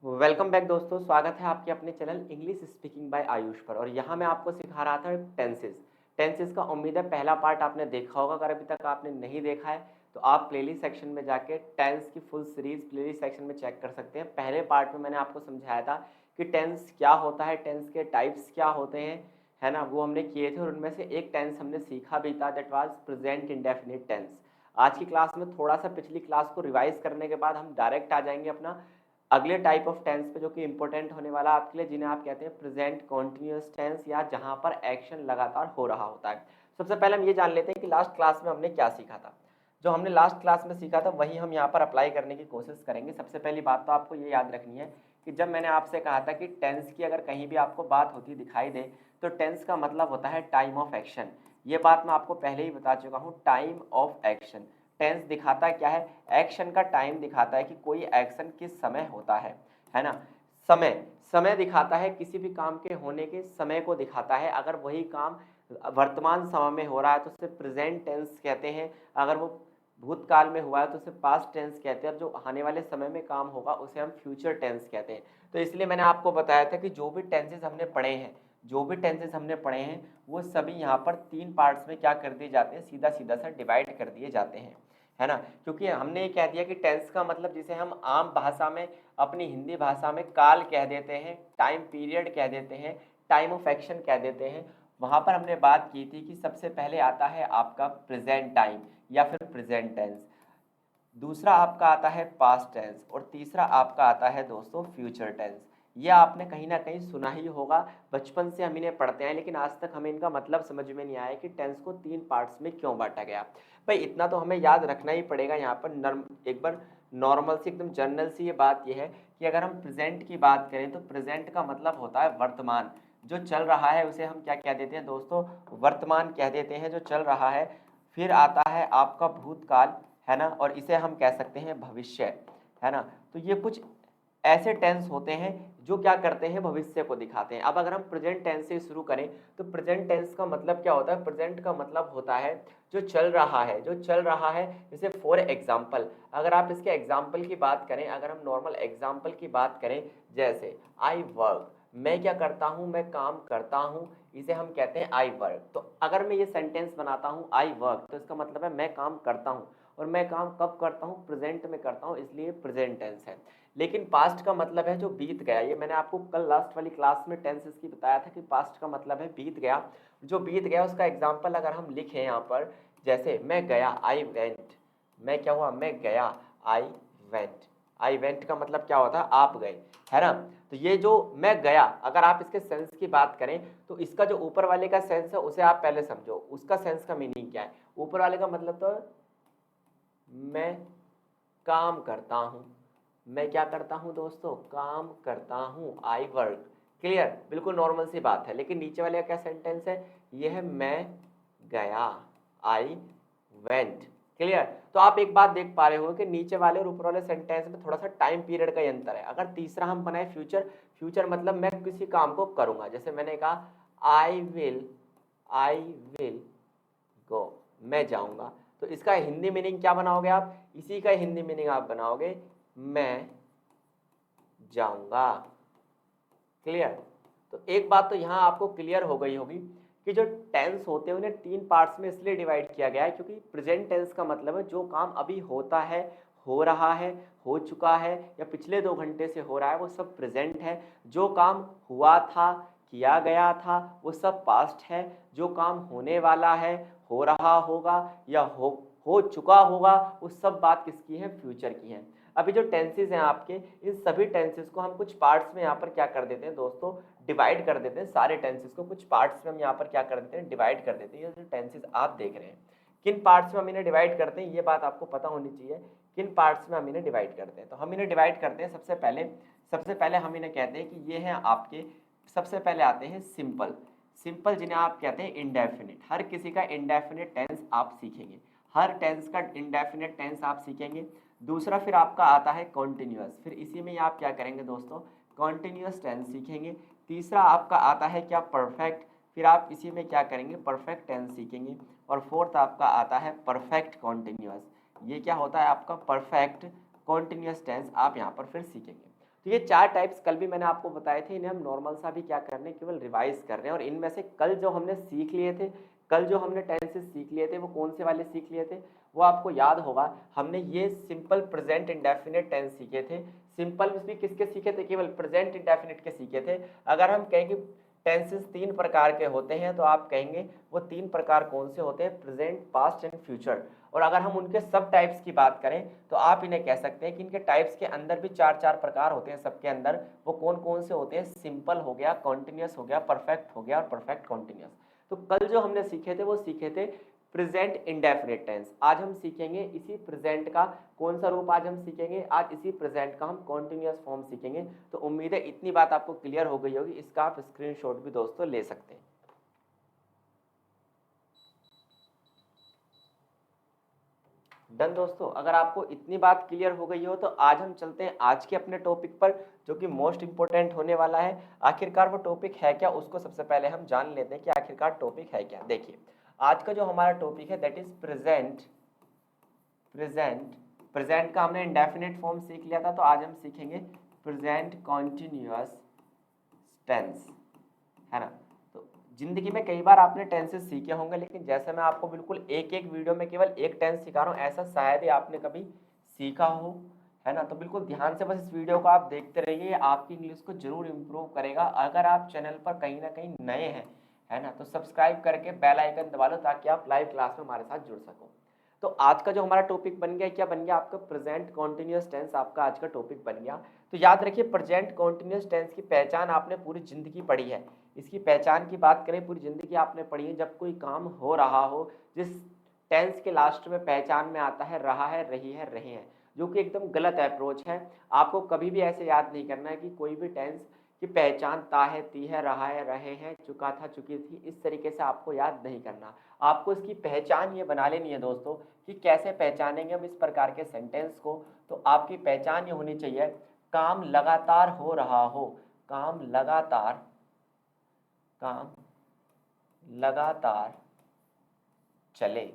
Welcome back दोस्तों, स्वागत है आपके अपने channel English speaking by Ayush पर। और यहाँ मैं आपको सिखा रहा था टेंसेस का। उम्मीद है पहला पार्ट आपने देखा होगा। अगर अभी तक आपने नहीं देखा है तो आप प्लेलिस्ट सेक्शन में जाके टेंस की फुल सीरीज प्लेलिस्ट सेक्शन में चेक कर सकते हैं। पहले पार्ट में मैंने आपको समझाया था कि टेंस क्या होता है, टेंस के टाइप्स क्या होते हैं, है ना, वो हमने किए थे। और उनमें से एक टेंस हमने सीखा भी था, that was present indefinite tense. आज की क्लास में थोड़ा सा पिछली क्लास को रिवाइज करने के बाद हम डायरेक्ट आ जाएंगे अपना अगले टाइप ऑफ टेंस पे, जो कि इंपॉर्टेंट होने वाला है आपके लिए, जिन्हें आप कहते हैं प्रेजेंट कॉन्टिन्यूअस टेंस, या जहां पर एक्शन लगातार हो रहा होता है। सबसे पहले हम ये जान लेते हैं कि लास्ट क्लास में हमने क्या सीखा था। जो हमने लास्ट क्लास में सीखा था वही हम यहाँ पर अप्लाई करने की कोशिश करेंगे। सबसे पहली बात तो आपको ये याद रखनी है कि जब मैंने आपसे कहा था कि टेंस की अगर कहीं भी आपको बात होती दिखाई दे तो टेंस का मतलब होता है टाइम ऑफ एक्शन। ये बात मैं आपको पहले ही बता चुका हूँ। टाइम ऑफ एक्शन, टेंस दिखाता क्या है? एक्शन का टाइम दिखाता है कि कोई एक्शन किस समय होता है ना। समय समय दिखाता है किसी भी काम के होने के समय को दिखाता है। अगर वही काम वर्तमान समय में हो रहा है तो उसे प्रेजेंट टेंस कहते हैं। अगर वो भूतकाल में हुआ है तो उसे पास्ट टेंस कहते हैं। और जो आने वाले समय में काम होगा उसे हम फ्यूचर टेंस कहते हैं। तो इसलिए मैंने आपको बताया था कि जो भी टेंसेस हमने पढ़े हैं वो सभी यहाँ पर तीन पार्ट्स में क्या कर दिए जाते हैं, सीधा सीधा सा डिवाइड कर दिए जाते हैं, है ना। क्योंकि हमने ये कह दिया कि टेंस का मतलब, जिसे हम आम भाषा में, अपनी हिंदी भाषा में काल कह देते हैं, टाइम पीरियड कह देते हैं, टाइम ऑफ एक्शन कह देते हैं, वहां पर हमने बात की थी कि सबसे पहले आता है आपका प्रेजेंट टाइम या फिर प्रेजेंट टेंस, दूसरा आपका आता है पास्ट टेंस, और तीसरा आपका आता है दोस्तों फ्यूचर टेंस। ये आपने कहीं ना कहीं सुना ही होगा, बचपन से हम इन्हें पढ़ते हैं, लेकिन आज तक हमें इनका मतलब समझ में नहीं आया कि टेंस को तीन पार्ट्स में क्यों बांटा गया। भाई इतना तो हमें याद रखना ही पड़ेगा। यहाँ पर एक बार नॉर्मल सी, एकदम जनरल सी ये बात ये है कि अगर हम प्रेजेंट की बात करें तो प्रेजेंट का मतलब होता है वर्तमान। जो चल रहा है उसे हम क्या कह देते हैं दोस्तों? वर्तमान कह देते हैं, जो चल रहा है। फिर आता है आपका भूतकाल, है ना, और इसे हम कह सकते हैं भविष्य, है ना। तो ये कुछ ऐसे टेंस होते हैं जो क्या करते हैं, भविष्य को दिखाते हैं। अब अगर हम प्रेजेंट टेंस से शुरू करें तो प्रेजेंट टेंस का मतलब क्या होता है? प्रेजेंट का मतलब होता है जो चल रहा है, जो चल रहा है। जैसे फॉर एग्जाम्पल, अगर आप इसके एग्जाम्पल की बात करें, अगर हम नॉर्मल एग्जाम्पल की बात करें, जैसे आई वर्क, मैं क्या करता हूं, मैं काम करता हूं, इसे हम कहते हैं आई वर्क। तो अगर मैं ये सेंटेंस बनाता हूं आई वर्क, तो इसका मतलब है मैं काम करता हूं। और मैं काम कब करता हूं? प्रेजेंट में करता हूं, इसलिए प्रेजेंट टेंस है। लेकिन पास्ट का मतलब है जो बीत गया। ये मैंने आपको कल लास्ट वाली क्लास में टेंसेस की बताया था कि पास्ट का मतलब है बीत गया। जो बीत गया उसका एग्जाम्पल अगर हम लिखें यहाँ पर, जैसे मैं गया, आई वेंट, मैं क्या हुआ, मैं गया, आई वेंट। आई वेंट का मतलब क्या होता है? आप गए, है ना। तो ये जो मैं गया, अगर आप इसके सेंस की बात करें तो इसका जो ऊपर वाले का सेंस है उसे आप पहले समझो। उसका सेंस का मीनिंग क्या है? ऊपर वाले का मतलब तो मैं काम करता हूं। मैं क्या करता हूं दोस्तों? काम करता हूं, आई वर्क। क्लियर? बिल्कुल नॉर्मल सी बात है। लेकिन नीचे वाले का क्या सेंटेंस है? यह है मैं गया, आई वेंट। क्लियर? तो आप एक बात देख पा रहे हो कि नीचे वाले और ऊपर वाले सेंटेंस में थोड़ा सा टाइम पीरियड का ही अंतर है। अगर तीसरा हम बनाए फ्यूचर, फ्यूचर मतलब मैं किसी काम को करूंगा। जैसे मैंने कहा आई विल गो, मैं जाऊंगा। तो इसका हिंदी मीनिंग क्या बनाओगे आप? इसी का हिंदी मीनिंग आप बनाओगे मैं जाऊंगा। क्लियर? तो एक बात तो यहां आपको क्लियर हो गई होगी कि जो टेंस होते हैं उन्हें तीन पार्ट्स में इसलिए डिवाइड किया गया है क्योंकि प्रेजेंट टेंस का मतलब है जो काम अभी होता है, हो रहा है, हो चुका है, या पिछले 2 घंटे से हो रहा है, वो सब प्रेजेंट है। जो काम हुआ था, किया गया था, वो सब पास्ट है। जो काम होने वाला है, हो रहा होगा, या हो चुका होगा, वो सब बात किसकी है? फ्यूचर की है। अभी जो टेंसेस हैं आपके, इन सभी टेंसेस को हम कुछ पार्ट्स में यहाँ पर क्या कर देते हैं दोस्तों? डिवाइड कर देते हैं। सारे टेंसेस को कुछ पार्ट्स में हम यहाँ पर क्या कर देते हैं? डिवाइड कर देते हैं। ये जो टेंसेस आप देख रहे हैं, किन पार्ट्स में हम इन्हें डिवाइड करते हैं, ये बात आपको पता होनी चाहिए। किन पार्ट्स में हम इन्हें डिवाइड करते हैं? तो हम इन्हें डिवाइड करते हैं सबसे पहले हम इन्हें कहते हैं कि ये हैं आपके, सबसे पहले आते हैं सिंपल। सिंपल जिन्हें आप कहते हैं इंडेफिनिट। हर किसी का इंडेफिनिट टेंस आप सीखेंगे, हर टेंस का इंडेफिनिट टेंस आप सीखेंगे। दूसरा फिर आपका आता है कॉन्टिन्यूअस, फिर इसी में ही आप क्या करेंगे दोस्तों? कॉन्टिन्यूअस टेंस सीखेंगे। तीसरा आपका आता है क्या? परफेक्ट, फिर आप इसी में क्या करेंगे? परफेक्ट टेंस सीखेंगे। और फोर्थ आपका आता है परफेक्ट कॉन्टिन्यूअस। ये क्या होता है आपका? परफेक्ट कॉन्टिन्यूअस टेंस आप यहाँ पर फिर सीखेंगे। तो ये 4 टाइप्स कल भी मैंने आपको बताए थे, इन्हें हम नॉर्मल सा भी क्या कर रहे हैं, केवल रिवाइज कर रहे हैं। और इनमें से कल जो हमने सीख लिए थे, कल जो हमने टेंसेस सीख लिए थे वो कौन से वाले सीख लिए थे, वो आपको याद होगा। हमने ये सिंपल प्रेजेंट इंडेफिनिट टेंस सीखे थे। सिंपल भी किसके सीखे थे, केवल प्रेजेंट इंडेफिनिट के सीखे थे। अगर हम कहेंगे टेंसेस 3 प्रकार के होते हैं तो आप कहेंगे वो 3 प्रकार कौन से होते हैं, प्रेजेंट, पास्ट एंड फ्यूचर। और अगर हम उनके सब टाइप्स की बात करें तो आप इन्हें कह सकते हैं कि इनके टाइप्स के अंदर भी 4 प्रकार होते हैं सबके अंदर। वो कौन कौन से होते हैं, सिंपल हो गया, कॉन्टिन्यूस हो गया, परफेक्ट हो गया और परफेक्ट कॉन्टिन्यूस। तो कल जो हमने सीखे थे वो सीखे थे प्रेजेंट इंडेफिनिट टेंस। आज हम सीखेंगे इसी प्रेजेंट का कौन सा रूप, आज हम सीखेंगे, आज इसी प्रेजेंट का हम कॉन्टिन्यूअस फॉर्म सीखेंगे। तो उम्मीद है इतनी बात आपको क्लियर हो गई होगी। इसका आप स्क्रीनशॉट भी दोस्तों ले सकते हैं। डन दोस्तों, अगर आपको इतनी बात क्लियर हो गई हो तो आज हम चलते हैं आज के अपने टॉपिक पर, जो कि मोस्ट इंपोर्टेंट होने वाला है। आखिरकार वो टॉपिक है क्या, उसको सबसे पहले हम जान लेते हैं कि आखिरकार टॉपिक है क्या। देखिए, आज का जो हमारा टॉपिक है that is present. Present present का हमने इंडेफिनिट फॉर्म सीख लिया था, तो आज हम सीखेंगे प्रेजेंट कॉन्टिन्यूअस टेंस, है ना। तो जिंदगी में कई बार आपने टेंसेस सीखे होंगे, लेकिन जैसे मैं आपको बिल्कुल एक एक वीडियो में केवल एक टेंस सिखा रहा हूँ, ऐसा शायद ही आपने कभी सीखा हो, है ना। तो बिल्कुल ध्यान से बस इस वीडियो को आप देखते रहिए, आपकी इंग्लिश को जरूर इंप्रूव करेगा। अगर आप चैनल पर कहीं ना कहीं नए हैं, है ना, तो सब्सक्राइब करके बेल आइकन दबा लो ताकि आप लाइव क्लास में हमारे साथ जुड़ सको। तो आज का जो हमारा टॉपिक बन गया, क्या बन गया आपका, प्रेजेंट कॉन्टिन्यूअस टेंस आपका आज का टॉपिक बन गया। तो याद रखिए, प्रेजेंट कॉन्टिन्यूअस टेंस की पहचान आपने पूरी जिंदगी पढ़ी है। इसकी पहचान की बात करें, पूरी जिंदगी आपने पढ़ी है। जब कोई काम हो रहा हो, जिस टेंस के लास्ट में पहचान में आता है रहा है, रही है, रहे हैं, जो कि एकदम गलत अप्रोच है। आपको कभी भी ऐसे याद नहीं करना है कि कोई भी टेंस की पहचान ता है, ती है, रहा है, रहे हैं, चुका था, चुकी थी, इस तरीके से आपको याद नहीं करना। आपको इसकी पहचान ये बना लेनी है दोस्तों कि कैसे पहचानेंगे हम इस प्रकार के सेंटेंस को। तो आपकी पहचान ये होनी चाहिए, काम लगातार हो रहा हो, काम लगातार, काम लगातार चले।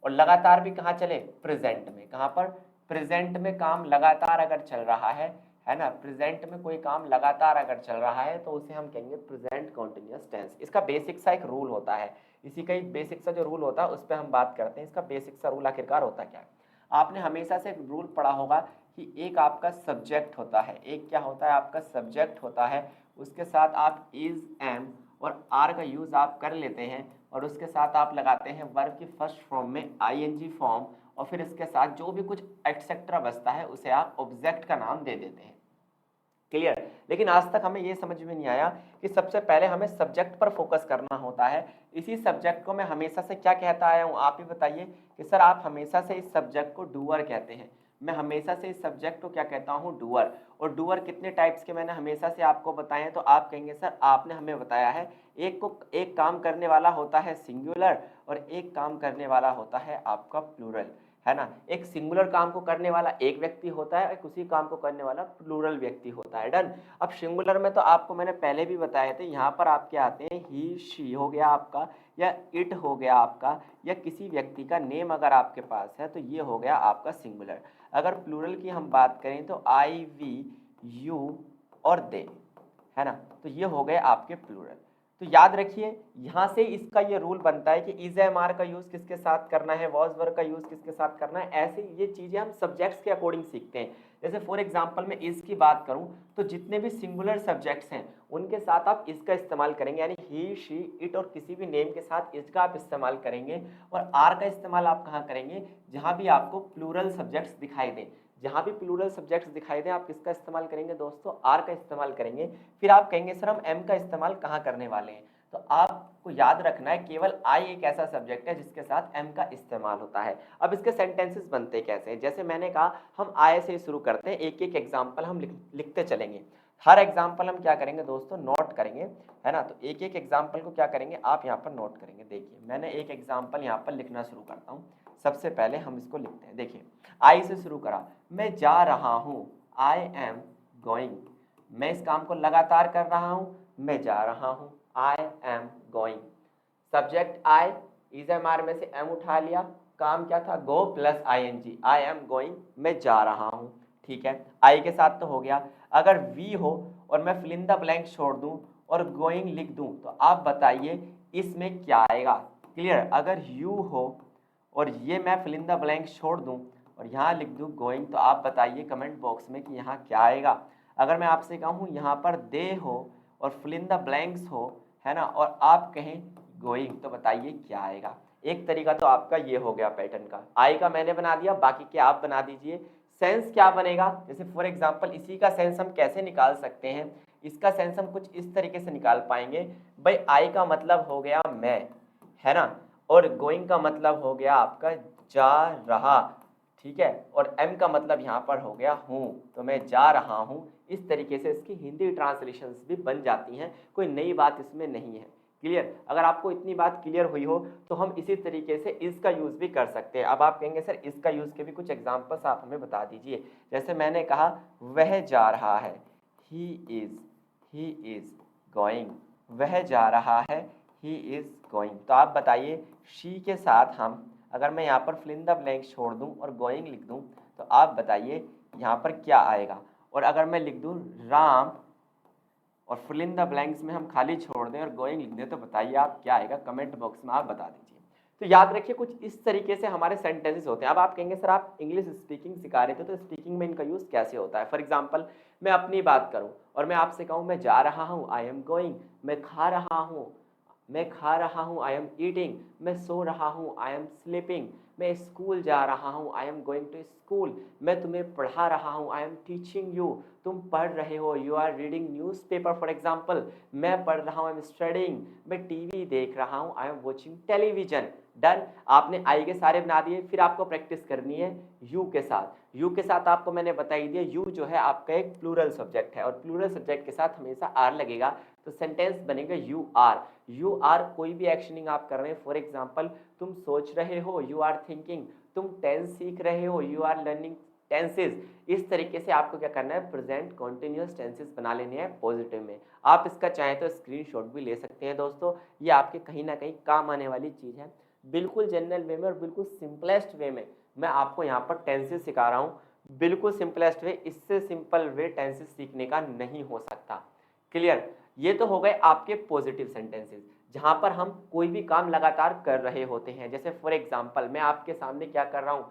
और लगातार भी कहाँ चले, प्रेजेंट में। कहाँ पर, प्रेजेंट में काम लगातार अगर चल रहा है ना, प्रेजेंट में कोई काम लगातार अगर चल रहा है तो उसे हम कहेंगे प्रेजेंट कॉन्टिन्यूअस टेंस। इसका बेसिक सा एक रूल होता है, इसी का एक बेसिक सा जो रूल होता है उस पर हम बात करते हैं। इसका बेसिक सा रूल आखिरकार होता क्या है, आपने हमेशा से एक रूल पढ़ा होगा कि एक आपका सब्जेक्ट होता है, एक क्या होता है आपका सब्जेक्ट होता है, उसके साथ आप इज, एम और आर का यूज आप कर लेते हैं, और उसके साथ आप लगाते हैं वर्ब की फर्स्ट फॉर्म में आईएनजी फॉर्म, और फिर इसके साथ जो भी कुछ एक्सेट्रा बचता है उसे आप ऑब्जेक्ट का नाम दे देते हैं। क्लियर। लेकिन आज तक हमें ये समझ में नहीं आया कि सबसे पहले हमें सब्जेक्ट पर फोकस करना होता है। इसी सब्जेक्ट को मैं हमेशा से क्या कहता आया हूँ, आप ही बताइए कि सर आप हमेशा से इस सब्जेक्ट को डूअर कहते हैं। मैं हमेशा से इस सब्जेक्ट को क्या कहता हूँ, डूअर। और डूअर कितने टाइप्स के मैंने हमेशा से आपको बताए हैं, तो आप कहेंगे सर आपने हमें बताया है एक काम करने वाला होता है सिंगुलर और एक काम करने वाला होता है आपका प्लूरल, है ना। एक सिंगुलर काम को करने वाला एक व्यक्ति होता है, एक उसी काम को करने वाला प्लूरल व्यक्ति होता है। डन। अब सिंगुलर में तो आपको मैंने पहले भी बताए थे, यहाँ पर आपके आते हैं ही, शी हो गया आपका, या इट हो गया आपका, या किसी व्यक्ति का नेम अगर आपके पास है तो ये हो गया आपका सिंगुलर। अगर प्लूरल की हम बात करें तो आई, वी, यू और दे, है ना, तो ये हो गए आपके प्लूरल। तो याद रखिए, यहां से इसका ये रूल बनता है कि इज, एम, आर का यूज किसके साथ करना है, वॉज, वर का यूज किसके साथ करना है। ऐसे ये चीजें हम सब्जेक्ट्स के अकॉर्डिंग सीखते हैं। जैसे फॉर एग्जांपल मैं इज की बात करूं तो जितने भी सिंगुलर सब्जेक्ट्स हैं उनके साथ आप इसका इस्तेमाल करेंगे, यानी ही, शी, इट और किसी भी नेम के साथ इसका आप इस्तेमाल करेंगे। और आर का इस्तेमाल आप कहाँ करेंगे, जहां भी आपको प्लूरल सब्जेक्ट्स दिखाई दें। जहां भी प्लूरल सब्जेक्ट्स दिखाई दें आप किसका इस्तेमाल करेंगे दोस्तों, आर का इस्तेमाल करेंगे। फिर आप कहेंगे सर हम एम का इस्तेमाल कहाँ करने वाले हैं, तो आपको याद रखना है केवल आई एक ऐसा सब्जेक्ट है जिसके साथ एम का इस्तेमाल होता है। अब इसके सेंटेंसेस बनते कैसे हैं, जैसे मैंने कहा हम आय से शुरू करते हैं, एक एक एग्जाम्पल हम लिखते चलेंगे। हर एग्जाम्पल हम क्या करेंगे दोस्तों, नोट करेंगे, है ना। तो एक एक एग्जाम्पल को क्या करेंगे, आप यहाँ पर नोट करेंगे। देखिए मैंने एक एग्जाम्पल यहाँ पर लिखना शुरू करता हूँ। सबसे पहले हम इसको लिखते हैं। देखिए आई से शुरू करा, मैं जा रहा हूँ, आई एम गोइंग। मैं इस काम को लगातार कर रहा हूँ, मैं जा रहा हूँ, I am going. Subject I, is, am, are में से एम उठा लिया, काम क्या था, go plus I N G, I am going, मैं जा रहा हूँ। ठीक है, आई के साथ तो हो गया। अगर वी हो और मैं फिल इन द ब्लैंक छोड़ दूं और गोइंग लिख दूं तो आप बताइए इसमें क्या आएगा। क्लियर, अगर यू हो और ये मैं फिल इन द ब्लैंक छोड़ दूं और यहाँ लिख दूं गोइंग तो आप बताइए कमेंट बॉक्स में कि यहाँ क्या आएगा। अगर मैं आपसे कहूँ यहाँ पर दे हो और फिल इन द ब्लैंक्स हो, है ना, और आप कहें गोइंग तो बताइए क्या आएगा। एक तरीका तो आपका ये हो गया पैटर्न का, आई का मैंने बना दिया, बाकी के आप बना दीजिए। सेंस क्या बनेगा, जैसे फॉर एग्जांपल इसी का सेंस हम कैसे निकाल सकते हैं, इसका सेंस हम कुछ इस तरीके से निकाल पाएंगे। भाई आई का मतलब हो गया मैं, है ना, और गोइंग का मतलब हो गया आपका जा रहा, ठीक है, और एम का मतलब यहाँ पर हो गया हूँ, तो मैं जा रहा हूँ। इस तरीके से इसकी हिंदी ट्रांसलेशंस भी बन जाती हैं, कोई नई बात इसमें नहीं है। क्लियर, अगर आपको इतनी बात क्लियर हुई हो तो हम इसी तरीके से इसका यूज़ भी कर सकते हैं। अब आप कहेंगे सर इसका यूज़ के भी कुछ एग्जांपल्स आप हमें बता दीजिए। जैसे मैंने कहा वह जा रहा है, ही इज़ गोइंग, वह जा रहा है, ही इज़ गोइंग, तो आप बताइए शी के साथ हम अगर मैं यहाँ पर फिल इन द ब्लैंक छोड़ दूँ और गोइंग लिख दूँ तो आप बताइए यहाँ पर क्या आएगा। और अगर मैं लिख दूँ राम और फिल इन द ब्लैंक्स में हम खाली छोड़ दें और गोइंग लिख दें तो बताइए आप क्या आएगा, कमेंट बॉक्स में आप बता दीजिए। तो याद रखिए कुछ इस तरीके से हमारे सेंटेंसेस होते हैं। अब आप कहेंगे सर आप इंग्लिश स्पीकिंग सिखा रहे थे तो स्पीकिंग में इनका यूज़ कैसे होता है। फॉर एग्जाम्पल मैं अपनी बात करूँ और मैं आपसे कहूँ मैं जा रहा हूँ, आई एम गोइंग, मैं खा रहा हूँ, आई एम ईटिंग, मैं सो रहा हूँ, आई एम स्लीपिंग, मैं स्कूल जा रहा हूँ, I am going to school, मैं तुम्हें पढ़ा रहा हूँ, आई एम टीचिंग यू, तुम पढ़ रहे हो, you are reading newspaper for example, मैं पढ़ रहा हूँ, आई एम स्टडिंग, मैं टीवी देख रहा हूँ, I am watching television. Done, आपने आई के सारे बना दिए। फिर आपको प्रैक्टिस करनी है यू के साथ। यू के साथ आपको मैंने बता ही दिया, यू जो है आपका एक प्लूरल सब्जेक्ट है और प्लूरल सब्जेक्ट के साथ हमेशा आर लगेगा, तो सेंटेंस बनेगा यू आर। यू आर कोई भी एक्शनिंग आप कर रहे हैं, फॉर एग्जाम्पल तुम सोच रहे हो, यू आर थिंकिंग, तुम टेंस सीख रहे हो, यू आर लर्निंग टेंसेज। इस तरीके से आपको क्या करना है, प्रेजेंट कॉन्टिन्यूअस टेंसेस बना लेने हैं पॉजिटिव में। आप इसका चाहें तो स्क्रीनशॉट भी ले सकते हैं दोस्तों, ये आपके कहीं ना कहीं काम आने वाली चीज़ है। बिल्कुल जनरल वे में और बिल्कुल सिंपलेस्ट वे में मैं आपको यहाँ पर टेंसेस सिखा रहा हूँ, बिल्कुल सिंपलेस्ट वे, इससे सिंपल वे टेंसेस सीखने का नहीं हो सकता। क्लियर, ये तो हो गए आपके पॉजिटिव सेंटेंसेस जहां पर हम कोई भी काम लगातार कर रहे होते हैं। जैसे फॉर एग्जांपल मैं आपके सामने क्या कर रहा हूँ,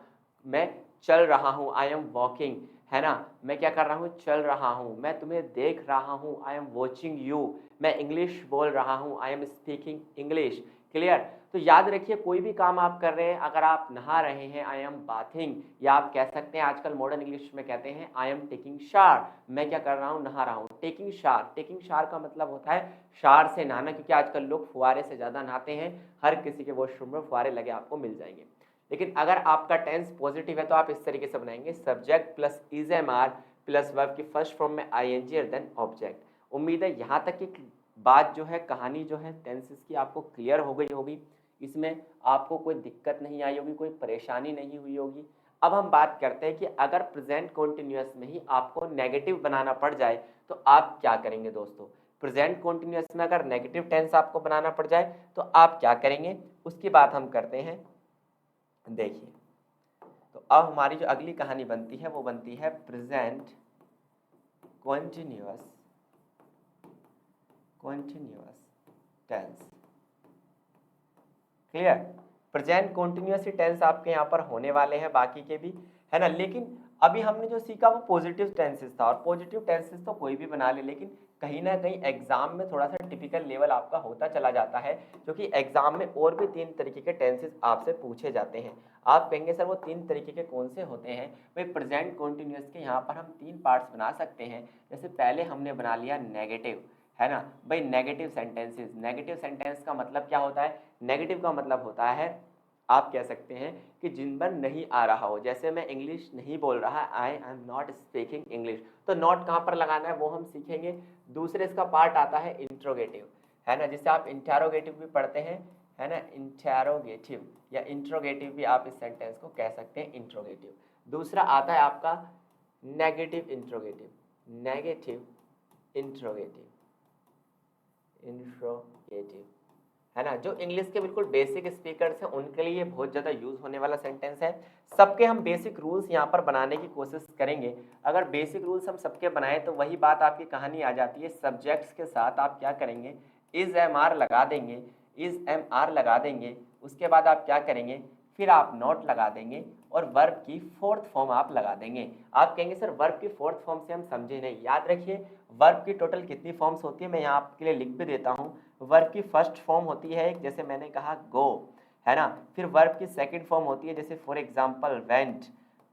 मैं चल रहा हूँ, आई एम वॉकिंग, है ना, मैं क्या कर रहा हूँ, चल रहा हूँ, मैं तुम्हें देख रहा हूँ, आई एम वॉचिंग यू, मैं इंग्लिश बोल रहा हूँ, I am speaking English. Clear, तो याद रखिए कोई भी काम आप कर रहे हैं, अगर आप नहा रहे हैं आई एम बाथिंग, या आप कह सकते हैं आजकल मॉडर्न इंग्लिश में कहते हैं आई एम टेकिंग शावर, मैं क्या कर रहा हूँ, नहा रहा हूँ। टेकिंग शावर, टेकिंग शावर का मतलब होता है शावर से नहाना, क्योंकि आजकल लोग फुहारे से ज़्यादा नहाते हैं, हर किसी के वॉशरूम में फुहारे लगे आपको मिल जाएंगे। लेकिन अगर आपका टेंस पॉजिटिव है तो आप इस तरीके से बनाएंगे, subject plus is am are plus verb की फर्स्ट फॉर्म में आई एन जी और देन ऑब्जेक्ट। उम्मीद है यहाँ तक की बात जो है, कहानी जो है टेंसेस की आपको क्लियर हो गई होगी, इसमें आपको कोई दिक्कत नहीं आई होगी, कोई परेशानी नहीं हुई होगी। अब हम बात करते हैं कि अगर प्रेजेंट कॉन्टिन्यूअस में ही आपको नेगेटिव बनाना पड़ जाए तो आप क्या करेंगे दोस्तों। प्रेजेंट कॉन्टिन्यूअस में अगर नेगेटिव टेंस आपको बनाना पड़ जाए तो आप क्या करेंगे, उसकी बात हम करते हैं। देखिए, तो अब हमारी जो अगली कहानी बनती है वो बनती है present continuous tense. Clear, present continuous tense आपके यहाँ पर होने वाले हैं, बाकी के भी, है ना। लेकिन अभी हमने जो सीखा वो पॉजिटिव टेंसेस था, और पॉजिटिव टेंसेस तो कोई भी बना ले, लेकिन कहीं ना कहीं एग्जाम में थोड़ा सा टिपिकल लेवल आपका होता चला जाता है, क्योंकि एग्जाम में और भी 3 तरीके के टेंसेस आपसे पूछे जाते हैं। आप कहेंगे सर वो 3 तरीके के कौन से होते हैं। भाई प्रेजेंट कॉन्टिन्यूअस के यहाँ पर हम 3 पार्ट्स बना सकते हैं। जैसे पहले हमने बना लिया नेगेटिव, है ना। भाई नेगेटिव सेंटेंसेस, नेगेटिव सेंटेंस का मतलब क्या होता है, नेगेटिव का मतलब होता है आप कह सकते हैं कि जिन पर नहीं आ रहा हो। जैसे मैं इंग्लिश नहीं बोल रहा, I am not speaking English, तो नॉट कहाँ पर लगाना है वो हम सीखेंगे। दूसरे इसका पार्ट आता है इंट्रोगेटिव, है ना, जिसे आप इंटेरोगेटिव भी पढ़ते हैं, है ना, इंटेरोगेटिव या इंट्रोगेटिव भी आप इस सेंटेंस को कह सकते हैं, इंट्रोगेटिव। दूसरा आता है आपका negative interrogative, negative interrogative, interrogative, है ना। जो इंग्लिश के बिल्कुल बेसिक स्पीकर्स हैं उनके लिए बहुत ज़्यादा यूज़ होने वाला सेंटेंस है। सबके हम बेसिक रूल्स यहाँ पर बनाने की कोशिश करेंगे। अगर बेसिक रूल्स हम सबके बनाएं तो वही बात आपकी कहानी आ जाती है। सब्जेक्ट्स के साथ आप क्या करेंगे, इज एम आर लगा देंगे, इज एम आर लगा देंगे। उसके बाद आप क्या करेंगे, फिर आप नॉट लगा देंगे और वर्ब की फोर्थ फॉर्म आप लगा देंगे। आप कहेंगे सर वर्ब की फोर्थ फॉर्म से हम समझे नहीं। याद रखिए वर्ब की टोटल कितनी फॉर्म्स होती है, मैं यहाँ आपके लिए लिख भी देता हूँ। वर्ब की फर्स्ट फॉर्म होती है एक, जैसे मैंने कहा गो, है ना। फिर वर्ब की सेकंड फॉर्म होती है जैसे फॉर एग्जांपल वेंट।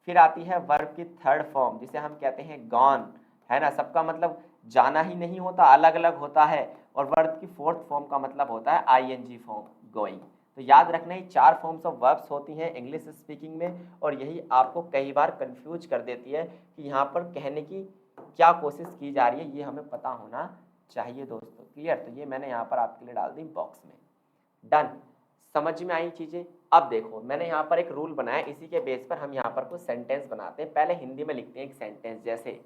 फिर आती है वर्ब की थर्ड फॉर्म जिसे हम कहते हैं गॉन, है ना। सबका मतलब जाना ही नहीं होता, अलग अलग होता है। और वर्ब की फोर्थ फॉर्म का मतलब होता है आईएनजी फॉर्म, गोइंग। तो याद रखना ही 4 फॉर्म्स ऑफ वर्ब्स होती हैं इंग्लिश स्पीकिंग में, और यही आपको कई बार कंफ्यूज कर देती है कि यहाँ पर कहने की क्या कोशिश की जा रही है, ये हमें पता होना चाहिए दोस्तों। क्लियर। तो ये मैंने यहाँ पर आपके लिए डाल दी बॉक्स में। डन, समझ में आई चीजें। अब देखो मैंने यहाँ पर एक रूल बनाया, इसी के बेस पर हम यहाँ पर कुछ सेंटेंस बनाते हैं। पहले हिंदी में लिखते हैं एक सेंटेंस, जैसे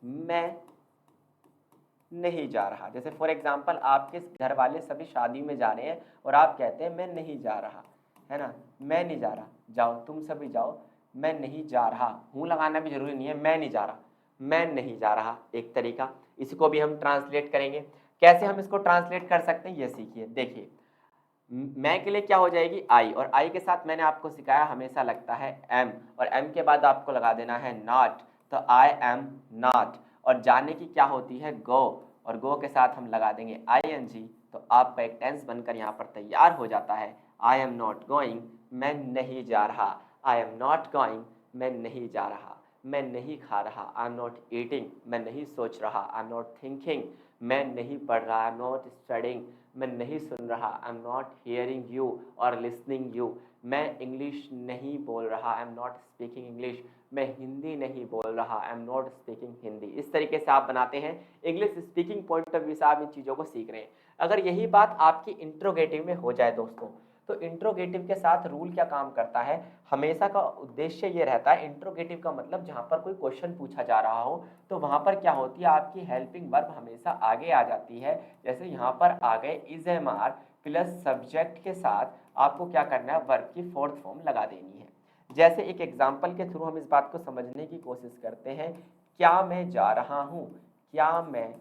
मैं नहीं जा रहा। जैसे फॉर एग्जाम्पल आपके घर वाले सभी शादी में जा रहे हैं और आप कहते हैं मैं नहीं जा रहा, है ना। मैं नहीं जा रहा, जाओ तुम सभी जाओ, मैं नहीं जा रहा। हूँ लगाना भी जरूरी नहीं है, मैं नहीं जा रहा, मैं नहीं जा रहा एक तरीका। इसको भी हम ट्रांसलेट करेंगे। कैसे हम इसको ट्रांसलेट कर सकते हैं ये सीखिए। देखिए मैं के लिए क्या हो जाएगी आई, और आई के साथ मैंने आपको सिखाया हमेशा लगता है एम, और एम के बाद आपको लगा देना है नॉट। तो आई एम नॉट। और जाने की क्या होती है गो, और गो के साथ हम लगा देंगे आई एन जी। तो आपका एक टेंस बनकर यहाँ पर तैयार हो जाता है। आई एम नॉट गोइंग, मैं नहीं जा रहा। आई एम नॉट गोइंग, मैं नहीं जा रहा। मैं नहीं खा रहा, आई एम नॉट ईटिंग, मैं नहीं सोच रहा। आई एम नॉट थिंकिंग, मैं नहीं पढ़ रहा। आई एम नॉट स्टडिंग, मैं नहीं सुन रहा। I am not hearing you और लिसनिंग यू। मैं इंग्लिश नहीं बोल रहा। I am not speaking English, मैं हिंदी नहीं बोल रहा। I am not speaking Hindi. इस तरीके से आप बनाते हैं। English speaking point of view से आप इन चीज़ों को सीख रहे हैं। अगर यही बात आपकी इंट्रोगेटिव में हो जाए दोस्तों, तो इंट्रोगेटिव के साथ रूल क्या काम करता है, हमेशा का उद्देश्य ये रहता है। इंट्रोगेटिव का मतलब जहाँ पर कोई क्वेश्चन पूछा जा रहा हो तो वहाँ पर क्या होती है, आपकी हेल्पिंग वर्ब हमेशा आगे आ जाती है। जैसे यहाँ पर आ गए is am are plus subject के साथ आपको क्या करना है, वर्ब की फोर्थ फॉर्म लगा देनी है। जैसे एक एग्जाम्पल के थ्रू हम इस बात को समझने की कोशिश करते हैं। क्या मैं जा रहा हूँ, क्या मैं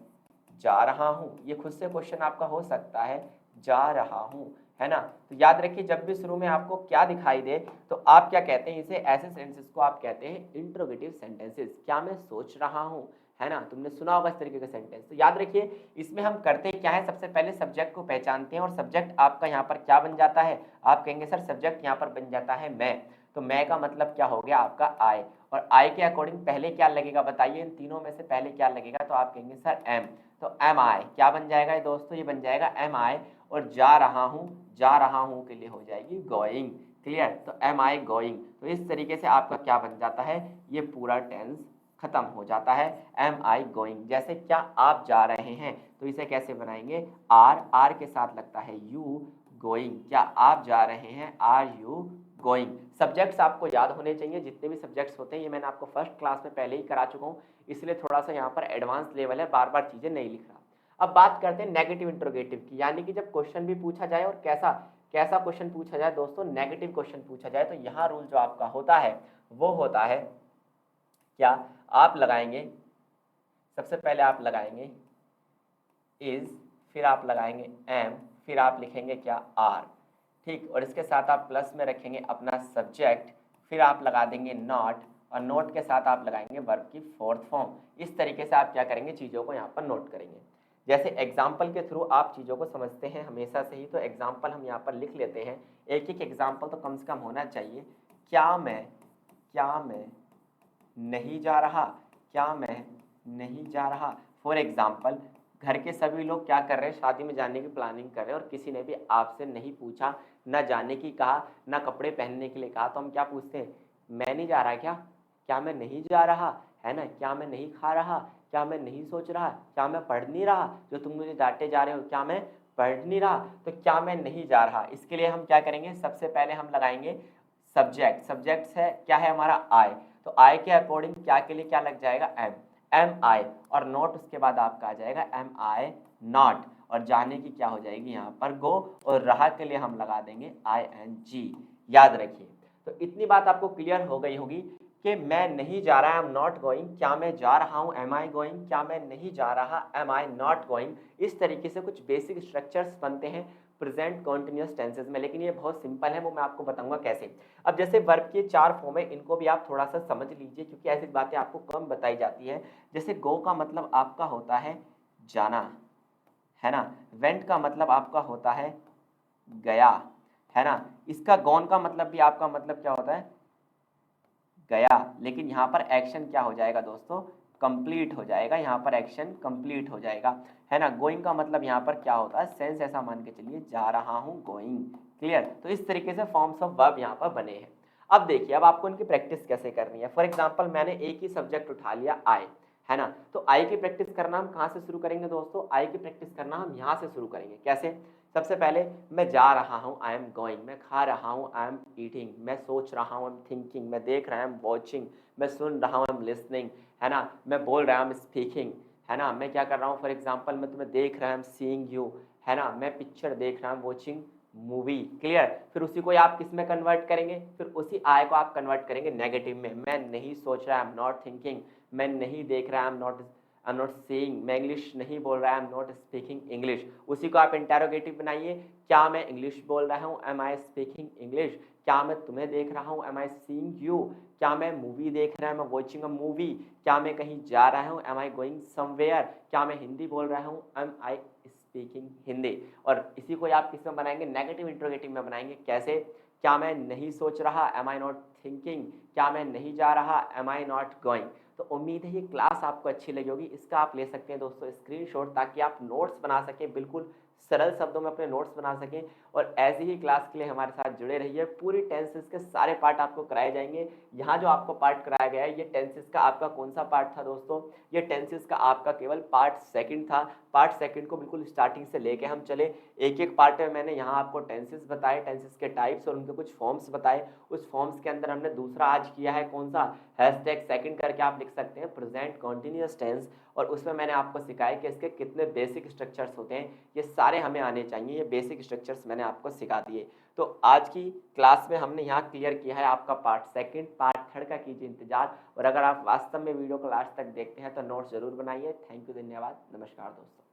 जा रहा हूँ, ये खुद से क्वेश्चन आपका हो सकता है, जा रहा हूँ, है ना। तो याद रखिए जब भी शुरू में आपको क्या दिखाई दे तो आप क्या कहते हैं, इसे ऐसे सेंटेंसेस को आप कहते हैं इंट्रोगेटिव सेंटेंसेस। क्या मैं सोच रहा हूँ, है ना। तुमने सुना होगा इस तरीके का सेंटेंस। तो याद रखिए इसमें हम करते क्या है, सबसे पहले सब्जेक्ट को पहचानते हैं, और सब्जेक्ट आपका यहाँ पर क्या बन जाता है, आप कहेंगे सर सब्जेक्ट यहाँ पर बन जाता है मैं। तो मैं का मतलब क्या हो गया आपका आई, और आई के अकॉर्डिंग पहले क्या लगेगा बताइए, इन तीनों में से पहले क्या लगेगा, तो आप कहेंगे सर एम। तो एम आई क्या बन जाएगा ये दोस्तों, ये बन जाएगा एम आई। और जा रहा हूँ, जा रहा हूँ के लिए हो जाएगी गोइंग। क्लियर। तो एम आई गोइंग। तो इस तरीके से आपका क्या बन जाता है, ये पूरा टेंस खत्म हो जाता है। Am I going. जैसे क्या आप जा रहे हैं, तो इसे कैसे बनाएंगे, आर, आर के साथ लगता है यू, गोइंग। क्या आप जा रहे हैं, आर यू गोइंग। सब्जेक्ट्स आपको याद होने चाहिए, जितने भी सब्जेक्ट्स होते हैं ये मैंने आपको फर्स्ट क्लास में पहले ही करा चुका हूँ, इसलिए थोड़ा सा यहाँ पर एडवांस लेवल है, बार बार चीजें नहीं लिख रहा। अब बात करते हैं नेगेटिव इंट्रोगेटिव की, यानी कि जब क्वेश्चन भी पूछा जाए, और कैसा कैसा क्वेश्चन पूछा जाए दोस्तों, नेगेटिव क्वेश्चन पूछा जाए, तो यहाँ रूल जो आपका होता है वो होता है क्या, आप लगाएंगे सबसे पहले आप लगाएंगे इज, फिर आप लगाएंगे एम, फिर आप लिखेंगे क्या आर, ठीक। और इसके साथ आप प्लस में रखेंगे अपना सब्जेक्ट, फिर आप लगा देंगे नॉट, और नोट के साथ आप लगाएंगे वर्ब की फोर्थ फॉर्म। इस तरीके से आप क्या करेंगे, चीज़ों को यहाँ पर नोट करेंगे। जैसे एग्जाम्पल के थ्रू आप चीज़ों को समझते हैं हमेशा से ही, तो एग्जाम्पल हम यहाँ पर लिख लेते हैं। एक एक एग्जाम्पल तो कम से कम होना चाहिए। क्या मैं नहीं जा रहा, क्या मैं नहीं जा रहा। फॉर एग्जाम्पल घर के सभी लोग क्या कर रहे हैं, शादी में जाने की प्लानिंग कर रहे हैं, और किसी ने भी आपसे नहीं पूछा, ना जाने की कहा, ना कपड़े पहनने के लिए कहा, तो हम क्या पूछते हैं, मैं नहीं जा रहा क्या, क्या मैं नहीं जा रहा, है ना। क्या मैं नहीं खा रहा, क्या मैं नहीं सोच रहा, क्या मैं पढ़ नहीं रहा, जो तुम मुझे डांटे जा रहे हो, क्या मैं पढ़ नहीं रहा। तो क्या मैं नहीं जा रहा, इसके लिए हम क्या करेंगे, सबसे पहले हम लगाएंगे सब्जेक्ट। सब्जेक्ट है क्या है हमारा आई, तो आई के अकॉर्डिंग क्या के लिए क्या लग जाएगा एम, एम आई, और नॉट उसके बाद आपका आ जाएगा एम आई नॉट। और जाने की क्या हो जाएगी यहाँ पर गो, और रहा के लिए हम लगा देंगे ing। याद रखिए। तो इतनी बात आपको क्लियर हो गई होगी कि मैं नहीं जा रहा, आई एम नॉट गोइंग, क्या मैं जा रहा हूं, एम आई गोइंग, क्या मैं नहीं जा रहा, एम आई नॉट गोइंग। इस तरीके से कुछ बेसिक स्ट्रक्चर्स बनते हैं प्रेजेंट कॉन्टिन्यूअस टेंसेस में, लेकिन ये बहुत सिंपल है, वो मैं आपको बताऊंगा कैसे। अब जैसे वर्ब के 4 फॉर्म है, इनको भी आप थोड़ा सा समझ लीजिए क्योंकि ऐसी बातें आपको कम बताई जाती है। जैसे गो का मतलब आपका होता है जाना, है ना। वेंट का मतलब आपका होता है गया, है ना। इसका गॉन का मतलब भी आपका मतलब क्या होता है, गया, लेकिन यहाँ पर एक्शन क्या हो जाएगा दोस्तों, कंप्लीट हो जाएगा, यहाँ पर एक्शन कंप्लीट हो जाएगा, है ना। गोइंग का मतलब यहाँ पर क्या होता है, सेंस ऐसा मान के चलिए, जा रहा हूँ, गोइंग। क्लियर। तो इस तरीके से फॉर्म्स ऑफ वर्ब यहाँ पर बने हैं। अब देखिए, अब आपको इनकी प्रैक्टिस कैसे करनी है। फॉर एग्जाम्पल मैंने एक ही सब्जेक्ट उठा लिया आई, है ना। तो आई की प्रैक्टिस करना हम कहाँ से शुरू करेंगे दोस्तों, आई की प्रैक्टिस करना हम यहाँ से शुरू करेंगे। कैसे, सबसे पहले मैं जा रहा हूँ, आई एम गोइंग, मैं खा रहा हूँ, आई एम ईटिंग, मैं सोच रहा हूँ, आई एम थिंकिंग, मैं देख रहा हूँ, आई एम वॉचिंग, मैं सुन रहा हूँ, आई एम लिसनिंग, है ना, मैं बोल रहा हूँ, आई एम स्पीकिंग, है ना, मैं क्या कर रहा हूँ, फॉर एग्जाम्पल मैं तुम्हें देख रहा हूँ, आई एम सीइंग यू, है ना, मैं पिक्चर देख रहा हूँ, वॉचिंग मूवी। क्लियर। फिर उसी को आप किस में कन्वर्ट करेंगे, फिर उसी आई को आप कन्वर्ट करेंगे नेगेटिव में। मैं नहीं सोच रहा, आई एम नॉट थिंकिंग, मैं नहीं देख रहा, आई एम नॉट सीइंग, मैं इंग्लिश नहीं बोल रहा, I am not speaking English. उसी को आप इंटेरोगेटिव बनाइए, क्या मैं इंग्लिश बोल रहा हूँ, एम आई स्पीकिंग इंग्लिश, क्या मैं तुम्हें देख रहा हूँ, एम आई सीइंग यू, क्या मैं मूवी देख रहा हूँ, am I watching a movie, क्या मैं कहीं जा रहा हूँ, एम आई गोइंग समवेयर, क्या मैं हिंदी बोल रहा हूँ, एम आई स्पीकिंग हिंदी। और इसी को आप किस में बनाएंगे, नेगेटिव इंट्रोगेटिव में बनाएंगे। कैसे, क्या मैं नहीं सोच रहा, एम आई नॉट थिंकिंग, क्या मैं नहीं जा रहा, एम आई नॉट गोइंग। तो उम्मीद है ये क्लास आपको अच्छी लगी होगी। इसका आप ले सकते हैं दोस्तों स्क्रीनशॉट, ताकि आप नोट्स बना सकें, बिल्कुल सरल शब्दों में अपने नोट्स बना सकें। और ऐसी ही क्लास के लिए हमारे साथ जुड़े रहिए। पूरी टेंसेस के सारे पार्ट आपको कराए जाएंगे। यहाँ जो आपको पार्ट कराया गया है, ये टेंसेस का आपका कौन सा पार्ट था दोस्तों, ये टेंसेस का आपका केवल पार्ट सेकंड था। पार्ट सेकंड को बिल्कुल स्टार्टिंग से लेके हम चले, एक एक पार्ट में मैंने यहाँ आपको टेंसेस बताए, टेंसेस के टाइप्स और उनके कुछ फॉर्म्स बताए। उस फॉर्म्स के अंदर हमने दूसरा आज किया है कौन सा, हैशटैग सेकंड करके आप लिख सकते हैं, प्रेजेंट कॉन्टिन्यूअस टेंस। और उसमें मैंने आपको सिखाया कि इसके कितने बेसिक स्ट्रक्चर्स होते हैं, ये सारे हमें आने चाहिए। ये बेसिक स्ट्रक्चर्स मैंने आपको सिखा दिए। तो आज की क्लास में हमने यहाँ क्लियर किया है आपका पार्ट सेकंड। पार्ट थर्ड का कीजिए इंतजार। और अगर आप वास्तव में वीडियो को लास्ट तक देखते हैं तो नोट्स जरूर बनाइए। थैंक यू, धन्यवाद, नमस्कार दोस्तों।